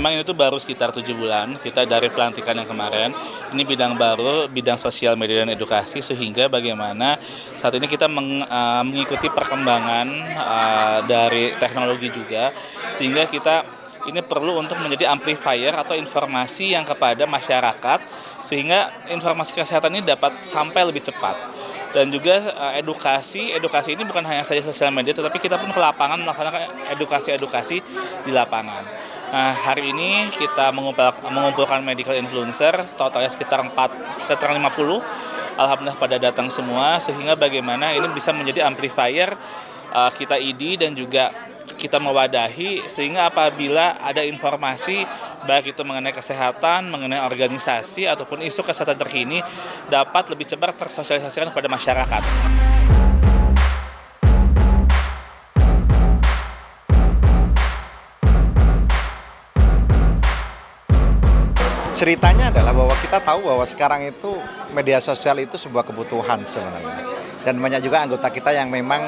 memang itu baru sekitar 7 bulan kita dari pelantikan yang kemarin. Ini bidang baru, bidang sosial media dan edukasi, sehingga bagaimana saat ini kita mengikuti perkembangan dari teknologi juga, sehingga kita ini perlu untuk menjadi amplifier atau informasi yang kepada masyarakat, sehingga informasi kesehatan ini dapat sampai lebih cepat. Dan juga edukasi ini bukan hanya saja sosial media, tetapi kita pun ke lapangan melaksanakan edukasi di lapangan. Nah, hari ini kita mengumpulkan medical influencer, totalnya sekitar 50. Alhamdulillah pada datang semua, sehingga bagaimana ini bisa menjadi amplifier kita ID dan juga kita mewadahi, sehingga apabila ada informasi baik itu mengenai kesehatan, mengenai organisasi ataupun isu kesehatan terkini dapat lebih cepat tersosialisasikan kepada masyarakat. Ceritanya adalah bahwa kita tahu bahwa sekarang itu media sosial itu sebuah kebutuhan sebenarnya. Dan banyak juga anggota kita yang memang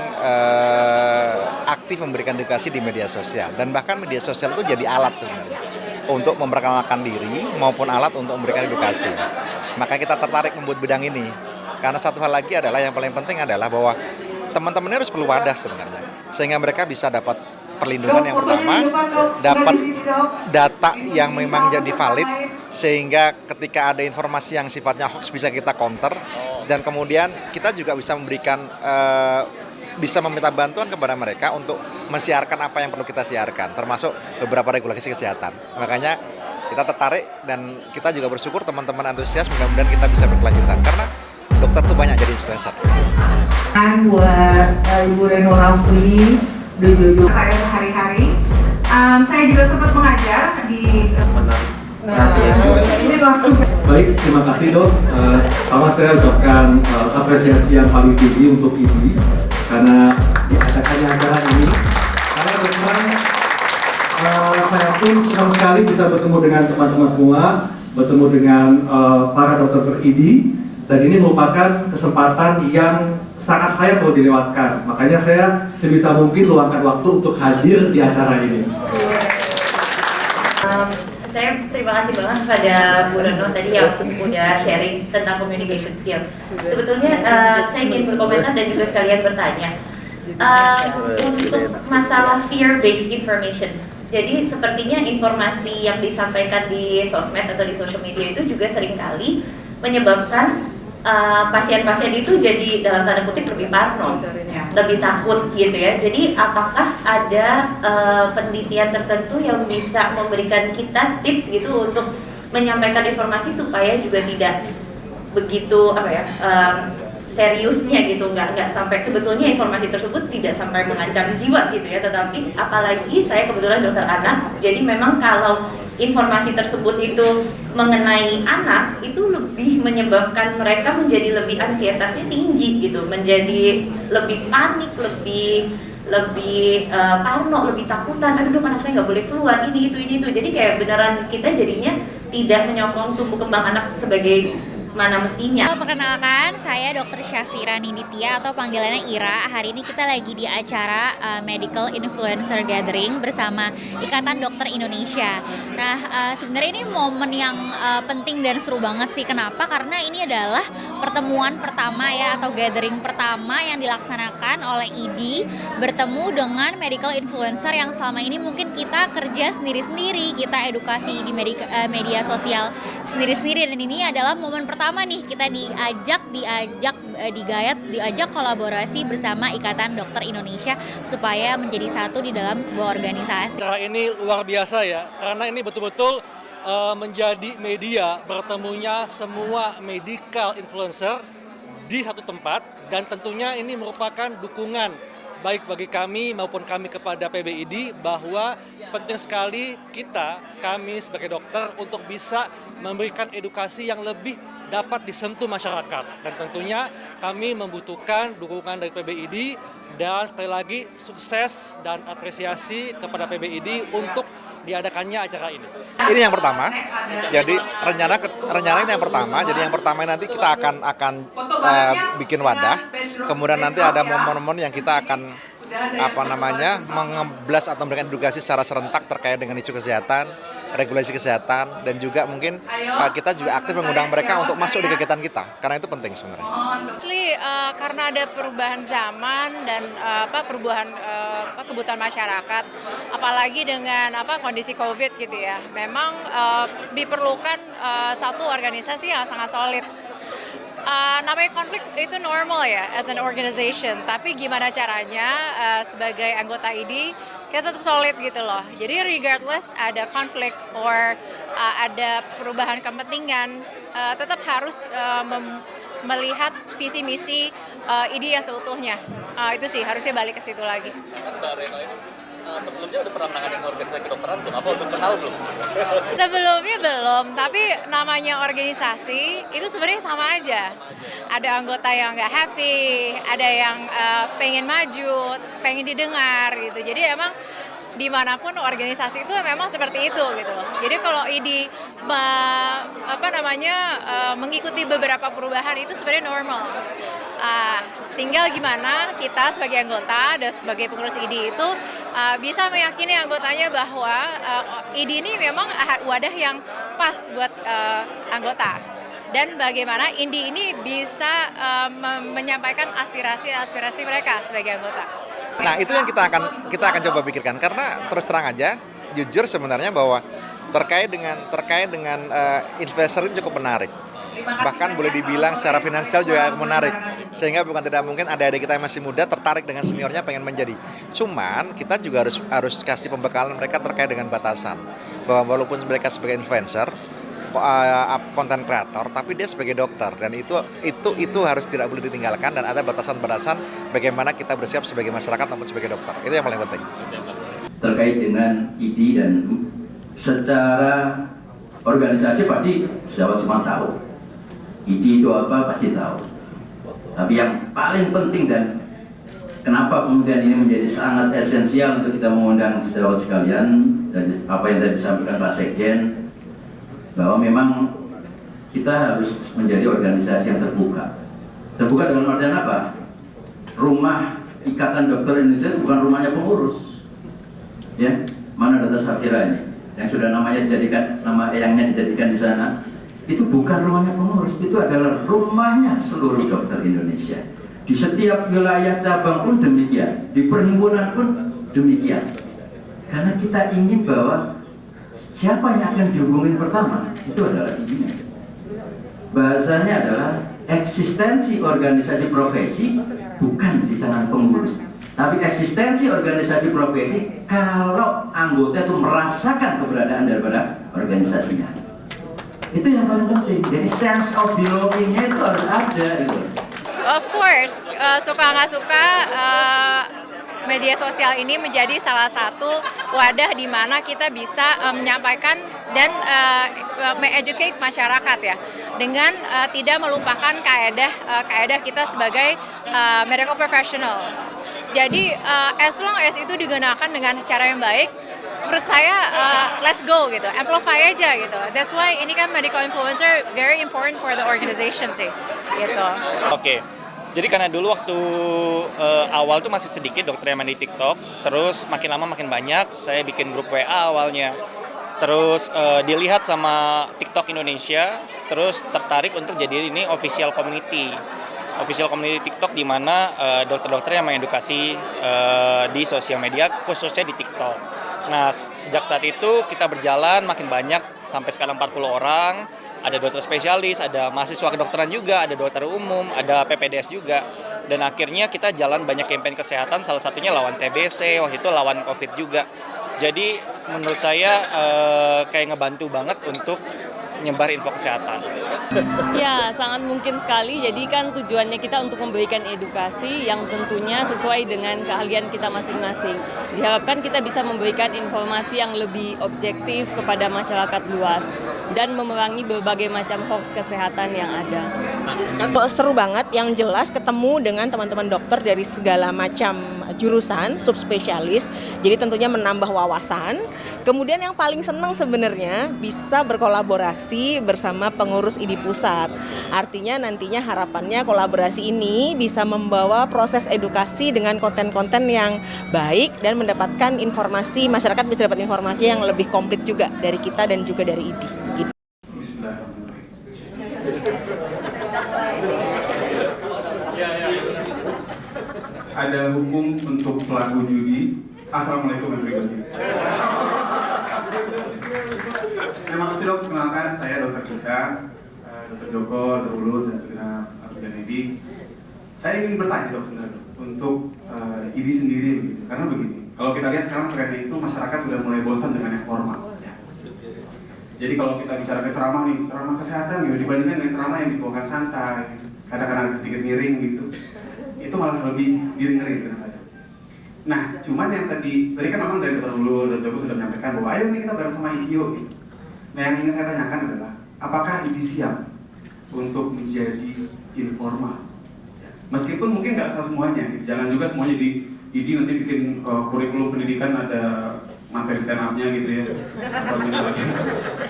aktif memberikan edukasi di media sosial. Dan bahkan media sosial itu jadi alat sebenarnya untuk memperkenalkan diri maupun alat untuk memberikan edukasi. Maka kita tertarik membuat bidang ini. Karena satu hal lagi adalah yang paling penting adalah bahwa teman-teman harus perlu wadah sebenarnya. Sehingga mereka bisa dapat perlindungan yang pertama, dapat data yang memang jadi valid, sehingga ketika ada informasi yang sifatnya hoax bisa kita counter, dan kemudian kita juga bisa memberikan bisa meminta bantuan kepada mereka untuk mensiarkan apa yang perlu kita siarkan, termasuk beberapa regulasi kesehatan. Makanya kita tertarik dan kita juga bersyukur teman-teman antusias, mudah-mudahan kita bisa berkelanjutan karena dokter tuh banyak jadi influencer. Buat Ibu Reno Rafli, Dojojo saya sehari-hari. Saya juga sempat mengajar di Baik, terima kasih dok. Pertama saya ucapkan apresiasi yang paling tinggi untuk ini karena diadakannya acara ini. Karena memang saya pun senang sekali bisa bertemu dengan teman-teman semua, bertemu dengan para dokter ber-ID, dan ini merupakan kesempatan yang sangat saya perlu dilewatkan. Makanya saya sebisa mungkin luangkan waktu untuk hadir di acara ini. Saya terima kasih banget kepada Bu Reno tadi yang udah sharing tentang communication skill. Sebetulnya saya ingin berkomentar dan juga sekalian bertanya untuk masalah fear-based information. Jadi sepertinya informasi yang disampaikan di sosmed atau di social media itu juga seringkali menyebabkan pasien-pasien itu jadi dalam tanda kutip lebih parno, lebih takut gitu ya. Jadi apakah ada penelitian tertentu yang bisa memberikan kita tips gitu untuk menyampaikan informasi supaya juga tidak begitu seriusnya gitu, nggak sampai sebetulnya informasi tersebut tidak sampai mengancam jiwa gitu ya, tetapi apalagi saya kebetulan dokter anak, jadi memang kalau informasi tersebut itu mengenai anak itu lebih menyebabkan mereka menjadi lebih ansietasnya tinggi gitu, menjadi lebih panik, lebih parno, lebih takutan, aduh anak saya nggak boleh keluar, ini itu, jadi kayak beneran kita jadinya tidak menyokong tumbuh kembang anak sebagai mana mestinya. Perkenalkan, saya Dr. Syafira Ninditya atau panggilannya Ira. Hari ini kita lagi di acara Medical Influencer Gathering bersama Ikatan Dokter Indonesia. Nah, sebenarnya ini momen yang penting dan seru banget sih. Kenapa? Karena ini adalah pertemuan pertama ya, atau gathering pertama yang dilaksanakan oleh ID bertemu dengan medical influencer yang selama ini mungkin kita kerja sendiri-sendiri, kita edukasi di media sosial sendiri-sendiri, dan ini adalah momen pertama nih kita diajak kolaborasi bersama Ikatan Dokter Indonesia supaya menjadi satu di dalam sebuah organisasi. Acara ini luar biasa ya, karena ini betul-betul menjadi media bertemunya semua medical influencer di satu tempat, dan tentunya ini merupakan dukungan baik bagi kami maupun kami kepada PBID bahwa penting sekali kami sebagai dokter untuk bisa memberikan edukasi yang lebih dapat disentuh masyarakat, dan tentunya kami membutuhkan dukungan dari PBID, dan sekali lagi sukses dan apresiasi kepada PBID untuk diadakannya acara ini. Ini yang pertama. Jadi rencana ini yang pertama. Jadi yang pertama nanti kita akan bikin wadah. Kemudian nanti ada momen-momen yang kita akan mengeblas atau memberikan edukasi secara serentak terkait dengan isu kesehatan, regulasi kesehatan, dan juga mungkin kita juga aktif mengundang mereka untuk masuk di kegiatan kita, karena itu penting sebenarnya. Karena ada perubahan zaman dan perubahan kebutuhan masyarakat, apalagi dengan kondisi COVID gitu ya, memang diperlukan satu organisasi yang sangat solid. Namanya konflik itu normal ya as an organization, tapi gimana caranya sebagai anggota ID kita tetap solid gitu loh. Jadi regardless ada konflik or ada perubahan kepentingan, tetap harus melihat visi misi ID yang seutuhnya. Itu sih harusnya balik ke situ lagi. Mbak Reno ini sebelumnya udah pernah menangani organisasi kedokteran belum? Apa udah kenal belum? Sebelumnya belum, tapi namanya organisasi itu sebenarnya sama aja. Ada anggota yang nggak happy, ada yang pengen maju, pengen didengar gitu. Jadi emang dimanapun organisasi itu memang seperti itu gitu loh. Jadi kalau ID mengikuti beberapa perubahan itu sebenarnya normal. Tinggal gimana kita sebagai anggota dan sebagai pengurus ID itu bisa meyakini anggotanya bahwa ID ini memang wadah yang pas buat anggota, dan bagaimana ID ini bisa menyampaikan aspirasi mereka sebagai anggota. Nah, itu yang kita akan coba pikirkan, karena terus terang aja jujur sebenarnya bahwa terkait dengan investor itu cukup menarik. Bahkan boleh dibilang secara finansial juga menarik, sehingga bukan tidak mungkin ada adik kita yang masih muda tertarik dengan seniornya pengen menjadi. Cuman kita juga harus kasih pembekalan mereka terkait dengan batasan, bahwa walaupun mereka sebagai influencer, konten kreator, tapi dia sebagai dokter, dan itu harus tidak boleh ditinggalkan, dan ada batasan-batasan bagaimana kita bersiap sebagai masyarakat maupun sebagai dokter. Itu yang paling penting. Terkait dengan ID dan secara organisasi pasti sejawat semua tahu. ID itu apa pasti tahu. Tapi yang paling penting dan kenapa kemudian ini menjadi sangat esensial untuk kita mengundang sejawat sekalian, dan apa yang tadi disampaikan Pak Sekjen, bahwa memang kita harus menjadi organisasi yang terbuka. Terbuka dalam artian apa? Rumah Ikatan Dokter Indonesia bukan rumahnya pengurus. Ya, mana Dr. Syafira ini yang sudah namanya eyangnya dijadikan di sana? Itu bukan rumahnya pengurus, itu adalah rumahnya seluruh dokter Indonesia. Di setiap wilayah cabang pun demikian, di perhimpunan pun demikian. Karena kita ingin bahwa siapa yang akan dihubungin pertama itu adalah ibunya. Bahasanya adalah eksistensi organisasi profesi bukan di tangan pengurus, tapi eksistensi organisasi profesi kalau anggota itu merasakan keberadaan daripada organisasinya. Itu yang paling penting. Jadi sense of belonging-nya itu harus ada gitu. Of course, suka nggak suka media sosial ini menjadi salah satu wadah di mana kita bisa menyampaikan dan me-educate masyarakat ya, dengan tidak melupakan kaedah kita sebagai medical professionals. Jadi as long as itu digunakan dengan cara yang baik, menurut saya let's go gitu, amplify aja gitu. That's why ini kan medical influencer very important for the organization sih gitu. Oke. Jadi karena dulu waktu awal tuh masih sedikit dokter yang main di TikTok, terus makin lama makin banyak, saya bikin grup WA awalnya. Terus dilihat sama TikTok Indonesia, terus tertarik untuk jadi ini official community TikTok, di mana dokter-dokter yang mengedukasi di sosial media, khususnya di TikTok. Nah, sejak saat itu kita berjalan makin banyak, sampai sekarang 40 orang. Ada dokter spesialis, ada mahasiswa kedokteran juga, ada dokter umum, ada PPDS juga. Dan akhirnya kita jalan banyak kampanye kesehatan, salah satunya lawan TBC, waktu itu lawan COVID juga. Jadi menurut saya kayak ngebantu banget untuk nyebar info kesehatan. Ya, sangat mungkin sekali. Jadi kan tujuannya kita untuk memberikan edukasi yang tentunya sesuai dengan keahlian kita masing-masing. Diharapkan kita bisa memberikan informasi yang lebih objektif kepada masyarakat luas dan memerangi berbagai macam hoax kesehatan yang ada. Seru banget, yang jelas ketemu dengan teman-teman dokter dari segala macam jurusan, subspesialis, jadi tentunya menambah wawasan. Kemudian yang paling senang sebenarnya bisa berkolaborasi bersama pengurus IDI Pusat. Artinya nantinya harapannya kolaborasi ini bisa membawa proses edukasi dengan konten-konten yang baik dan mendapatkan informasi, masyarakat bisa dapat informasi yang lebih komplit juga dari kita dan juga dari IDI. Gitu. Ada hukum untuk pelaku judi. Assalamualaikum warahmatullahi wabarakatuh. Terima kasih dok, kenalkan saya Dr. Cika, Dr. Joko, Dr. Ulu, dan segenap abdi IDI. Saya ingin bertanya dok sebenarnya untuk IDI sendiri begitu. Karena begini, kalau kita lihat sekarang tren itu masyarakat sudah mulai bosan dengan yang formal. Jadi kalau kita bicara ceramah nih, ceramah kesehatan gitu dibandingkan dengan ceramah yang dibawakan santai, kadang-kadang sedikit miring gitu, itu malah lebih didengerin kadang-kadang. Nah, cuman yang tadi kan memang dari Dr. Ulu dan Joko sudah menyampaikan bahwa ayo nih kita bareng sama IDIO gitu. Nah, yang ingin saya tanyakan adalah apakah IDI siap untuk menjadi informal? Meskipun mungkin nggak usah semuanya, gitu. Jangan juga semuanya di IDI nanti bikin kurikulum pendidikan ada materi stand up-nya gitu ya, atau misalnya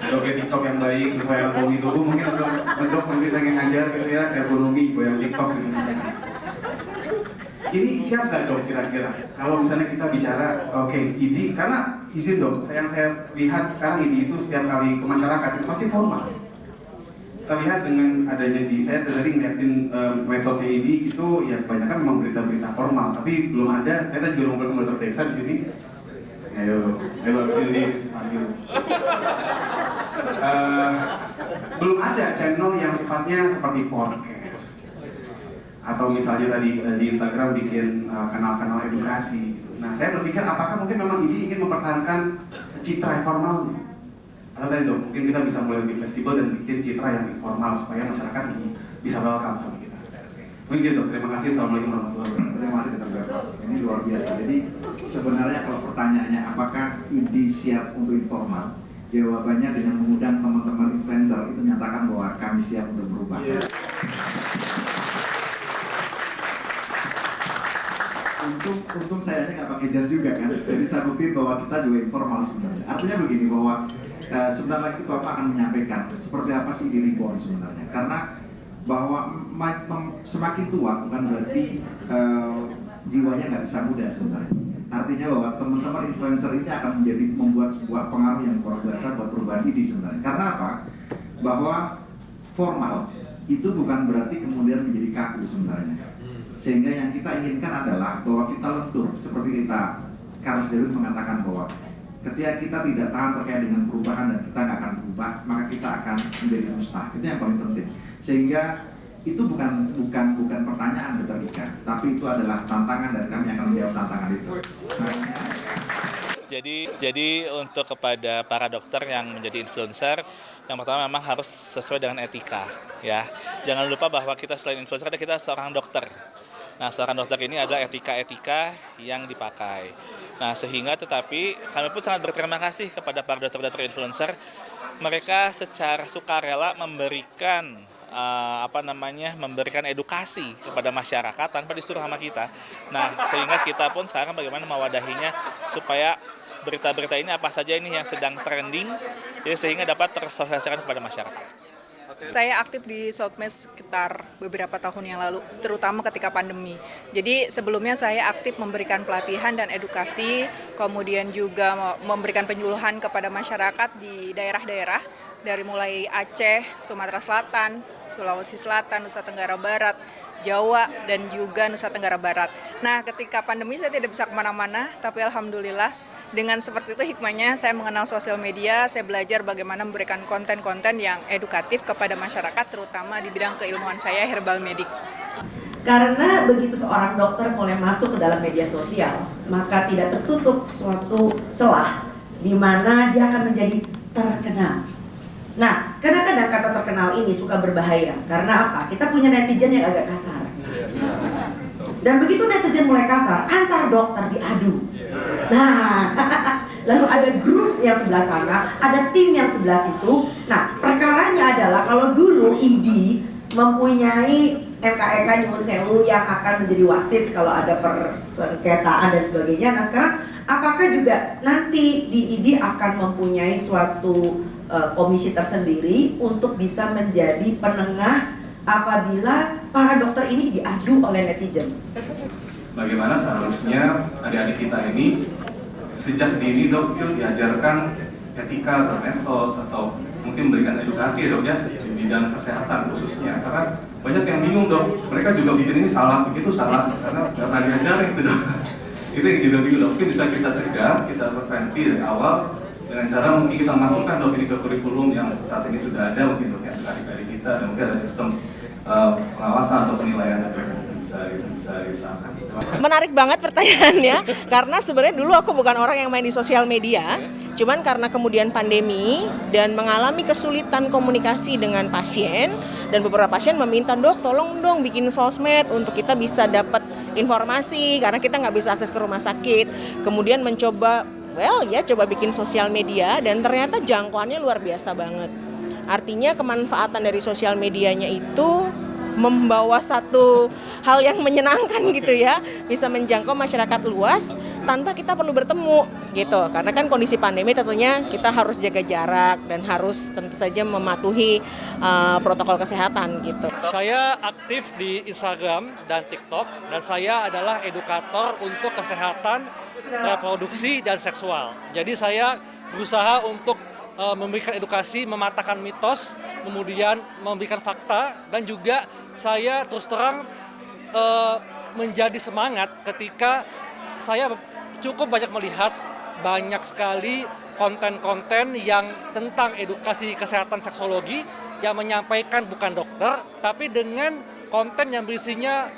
joget TikTok yang baik sesuai anatomi tubuh, mungkin untuk nanti pengen ngajar gitu ya, ergonomi goyang TikTok gitu. Ini siap nggak dok kira-kira? Kalau misalnya kita bicara, oke, IDI, karena izin dok, yang saya lihat sekarang IDI itu setiap kali ke masyarakat itu pasti formal. Terlihat dengan adanya saya tadi ngeliatin medsosnya IDI itu ya kebanyakan memang berita-berita formal, tapi belum ada. Saya tadi juga ngobrol sama Dr. Desa di sini. Ayo habis ini belum ada channel yang sifatnya seperti podcast atau misalnya tadi di Instagram bikin kanal-kanal edukasi gitu. Nah saya berpikir apakah mungkin memang ini ingin mempertahankan citra informalnya atau tadi dong mungkin kita bisa mulai lebih fleksibel dan bikin citra yang informal supaya masyarakat ini bisa welcome sama kita. Mungkin gitu, terima kasih. Assalamualaikum warahmatullahi wabarakatuh. Terima kasih Dr. Berto. Ini luar biasa. Jadi sebenarnya kalau pertanyaannya apakah IDI siap untuk informal? Jawabannya dengan mengundang teman-teman influencer itu menyatakan bahwa kami siap untuk berubah. Untung saya nggak pakai jas juga kan. Jadi saya buktiin bahwa kita juga informal sebenarnya. Artinya begini bahwa sebentar lagi Ketua akan menyampaikan seperti apa sih IDI Reborn sebenarnya. Karena bahwa semakin tua bukan berarti jiwanya nggak bisa muda sebenarnya. Artinya bahwa teman-teman influencer ini akan menjadi membuat sebuah pengaruh yang luar biasa buat perubahan IDI sebenarnya. Karena apa? Bahwa formal itu bukan berarti kemudian menjadi kaku sebenarnya. Sehingga yang kita inginkan adalah bahwa kita lentur seperti kita Carlos David mengatakan bahwa ketika kita tidak tahan terkait dengan perubahan dan kita nggak akan berubah, maka kita akan menjadi musnah. Itu yang paling penting. Sehingga itu bukan pertanyaan Dr. Ika, tapi itu adalah tantangan dan kami akan menjawab tantangan itu. Jadi untuk kepada para dokter yang menjadi influencer, yang pertama memang harus sesuai dengan etika, ya. Jangan lupa bahwa kita selain influencer, kita seorang dokter. Nah, seorang dokter ini adalah etika-etika yang dipakai. Nah, sehingga tetapi kami pun sangat berterima kasih kepada para dokter-dokter influencer. Mereka secara sukarela memberikan memberikan edukasi kepada masyarakat tanpa disuruh sama kita. Nah, sehingga kita pun sekarang bagaimana mewadahinya supaya berita-berita ini apa saja ini yang sedang trending, ya, sehingga dapat tersosialisasikan kepada masyarakat. Saya aktif di Southmed sekitar beberapa tahun yang lalu, terutama ketika pandemi. Jadi sebelumnya saya aktif memberikan pelatihan dan edukasi, kemudian juga memberikan penyuluhan kepada masyarakat di daerah-daerah, dari mulai Aceh, Sumatera Selatan, Sulawesi Selatan, Nusa Tenggara Barat, Jawa, dan juga Nusa Tenggara Barat. Nah, ketika pandemi saya tidak bisa kemana-mana, tapi alhamdulillah dengan seperti itu hikmahnya saya mengenal sosial media, saya belajar bagaimana memberikan konten-konten yang edukatif kepada masyarakat, terutama di bidang keilmuan saya, herbal medik. Karena begitu seorang dokter mulai masuk ke dalam media sosial, maka tidak tertutup suatu celah di mana dia akan menjadi terkenal. Nah, kadang-kadang kata terkenal ini suka berbahaya. Karena apa? Kita punya netizen yang agak kasar. Dan begitu netizen mulai kasar, antar dokter diadu. Nah, lalu ada grup yang sebelah sana, ada tim yang sebelah situ. Nah, perkaranya adalah kalau dulu IDI mempunyai MKEK nyuwun sewu yang akan menjadi wasit kalau ada persengketaan dan sebagainya. Nah sekarang apakah juga nanti di ID akan mempunyai suatu komisi tersendiri untuk bisa menjadi penengah apabila para dokter ini diadu oleh netizen? Bagaimana seharusnya adik-adik kita ini sejak dini dok yuk diajarkan etika bermedsos atau mungkin memberikan edukasi ya dok ya di bidang kesehatan khususnya, karena banyak yang bingung dok, mereka juga bikin ini salah, begitu salah karena nggak pernah diajarin itu dok. Itu yang juga bingung dok, mungkin bisa kita cegah, kita prevensi dari awal dengan cara mungkin kita masukkan dok ini ke kurikulum yang saat ini sudah ada mungkin dok ya adik-adik kita, dan mungkin ada sistem pengawasan atau penilaian yang bisa diusahakan. Menarik banget pertanyaannya, karena sebenarnya dulu aku bukan orang yang main di sosial media, cuman karena kemudian pandemi dan mengalami kesulitan komunikasi dengan pasien, dan beberapa pasien meminta, dok tolong dong bikin sosmed untuk kita bisa dapat informasi, karena kita nggak bisa akses ke rumah sakit. Kemudian mencoba, coba bikin sosial media, dan ternyata jangkauannya luar biasa banget. Artinya kemanfaatan dari sosial medianya itu membawa satu hal yang menyenangkan gitu ya, bisa menjangkau masyarakat luas tanpa kita perlu bertemu gitu, karena kan kondisi pandemi tentunya kita harus jaga jarak dan harus tentu saja mematuhi protokol kesehatan gitu. Saya aktif di Instagram dan TikTok, dan saya adalah edukator untuk kesehatan reproduksi dan seksual. Jadi saya berusaha untuk memberikan edukasi, mematahkan mitos, kemudian memberikan fakta, dan juga saya terus terang menjadi semangat ketika saya cukup banyak melihat banyak sekali konten-konten yang tentang edukasi kesehatan seksologi yang menyampaikan bukan dokter, tapi dengan konten yang berisinya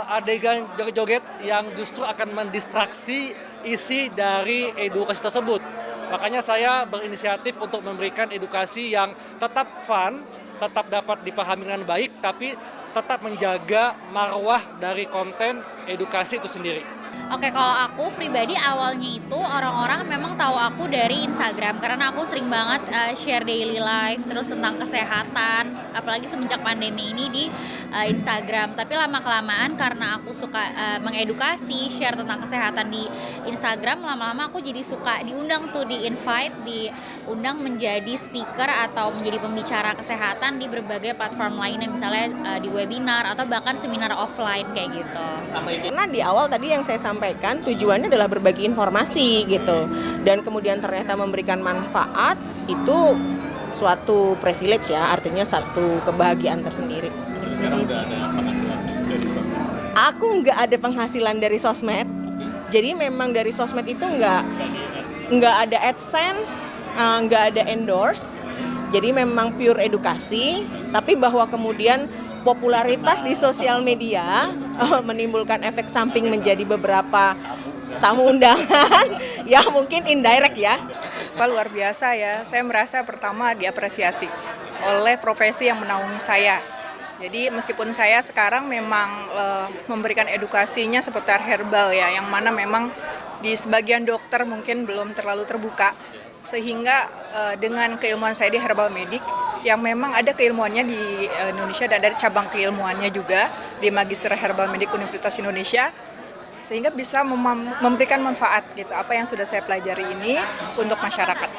adegan joget-joget yang justru akan mendistraksi isi dari edukasi tersebut. Makanya saya berinisiatif untuk memberikan edukasi yang tetap fun, tetap dapat dipahami dengan baik, tapi tetap menjaga marwah dari konten edukasi itu sendiri. Oke, kalau aku pribadi awalnya itu orang-orang memang tahu aku dari Instagram karena aku sering banget share daily life terus tentang kesehatan, apalagi semenjak pandemi ini di Instagram. Tapi lama-kelamaan karena aku suka mengedukasi, share tentang kesehatan di Instagram, lama-lama aku jadi suka diundang tuh, diundang menjadi speaker atau menjadi pembicara kesehatan di berbagai platform lainnya, misalnya di webinar atau bahkan seminar offline kayak gitu. Karena di awal tadi yang saya sampaikan tujuannya adalah berbagi informasi gitu, dan kemudian ternyata memberikan manfaat itu suatu privilege ya, artinya satu kebahagiaan tersendiri. Sekarang udah ada penghasilan dari sosmed? Aku nggak ada penghasilan dari sosmed, jadi memang dari sosmed itu nggak ada AdSense, nggak ada endorse, jadi memang pure edukasi, tapi bahwa kemudian popularitas di sosial media menimbulkan efek samping menjadi beberapa tamu undangan ya mungkin indirect ya. Pak, luar biasa ya, saya merasa pertama diapresiasi oleh profesi yang menaungi saya. Jadi meskipun saya sekarang memang memberikan edukasinya seputar herbal ya, yang mana memang di sebagian dokter mungkin belum terlalu terbuka, sehingga dengan keilmuan saya di herbal medik yang memang ada keilmuannya di Indonesia dan ada cabang keilmuannya juga di Magister Herbal Medik Universitas Indonesia, sehingga bisa memberikan manfaat gitu apa yang sudah saya pelajari ini untuk masyarakat.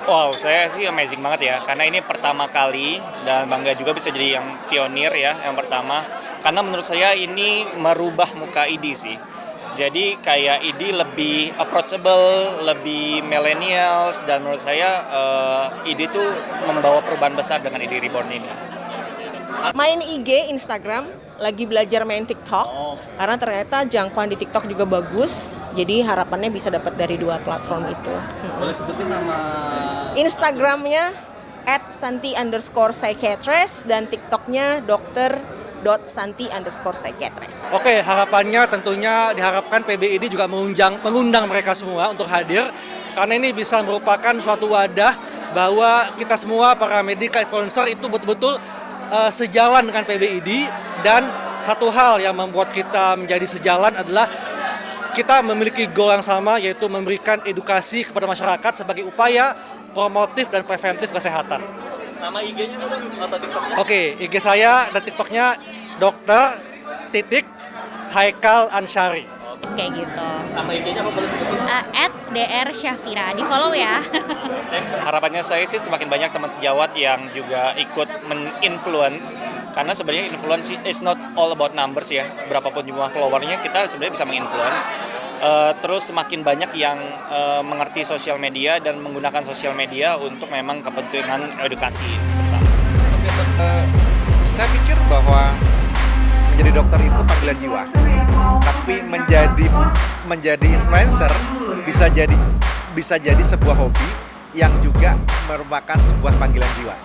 Wow, saya sih amazing banget ya, karena ini pertama kali dan bangga juga bisa jadi yang pionir ya, yang pertama, karena menurut saya ini merubah muka ID sih. Jadi kayak ID lebih approachable, lebih millennials, dan menurut saya ID itu membawa perubahan besar dengan ID Reborn ini. Main IG, Instagram, lagi belajar main TikTok, karena ternyata jangkauan di TikTok juga bagus, jadi harapannya bisa dapat dari dua platform itu. Boleh sebutin nama Instagramnya @santi_psychiatrist dan TikToknya Dr.santi_psychiatrist. Oke, harapannya tentunya diharapkan PBID juga mengundang mereka semua untuk hadir, karena ini bisa merupakan suatu wadah bahwa kita semua para medical influencer itu betul-betul sejalan dengan PBID, dan satu hal yang membuat kita menjadi sejalan adalah kita memiliki goal yang sama, yaitu memberikan edukasi kepada masyarakat sebagai upaya promotif dan preventif kesehatan. Nama IG-nya atau TikTok-nya? Oke, IG saya dan TikTok-nya Dr. Haikal Ansyari. Kayak gitu. Nama IG-nya apa boleh sebutin? @drsyafira, di follow ya. Harapannya saya sih semakin banyak teman sejawat yang juga ikut men-influence, karena sebenarnya influence is not all about numbers ya. Berapapun jumlah followernya, kita sebenarnya bisa menginfluence. Terus semakin banyak yang mengerti sosial media dan menggunakan sosial media untuk memang kepentingan edukasi. Saya pikir bahwa menjadi dokter itu panggilan jiwa, tapi menjadi influencer bisa jadi sebuah hobi yang juga merupakan sebuah panggilan jiwa.